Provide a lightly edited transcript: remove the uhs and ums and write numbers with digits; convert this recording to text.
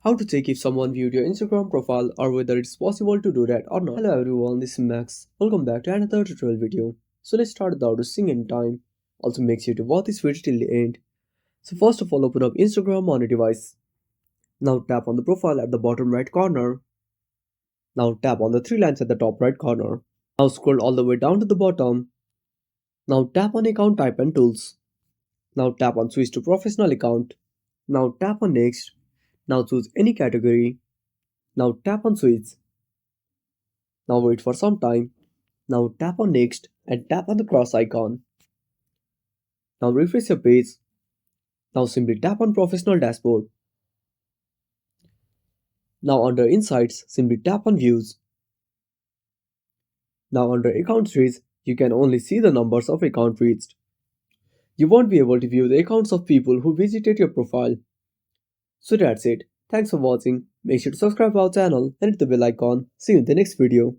How to check if someone viewed your Instagram profile or whether it's possible to do that or not. Hello everyone, this is Max. Welcome back to another tutorial video. So let's start without wasting any time. Also make sure to watch this video till the end. So first of all, open up Instagram on your device. Now tap on the profile at the bottom right corner. Now tap on the three lines at the top right corner. Now scroll all the way down to the bottom. Now tap on account type and tools. Now tap on switch to professional account. Now tap on next. Now choose any category. Now tap on switch. Now wait for some time. Now tap on next and tap on the cross icon. Now refresh your page. Now simply tap on professional dashboard. Now under insights, simply tap on views. Now under account reached, you can only see the numbers of account reached. You won't be able to view the accounts of people who visited your profile. So that's it. Thanks for watching. Make sure to subscribe our channel and hit the bell icon. See you in the next video.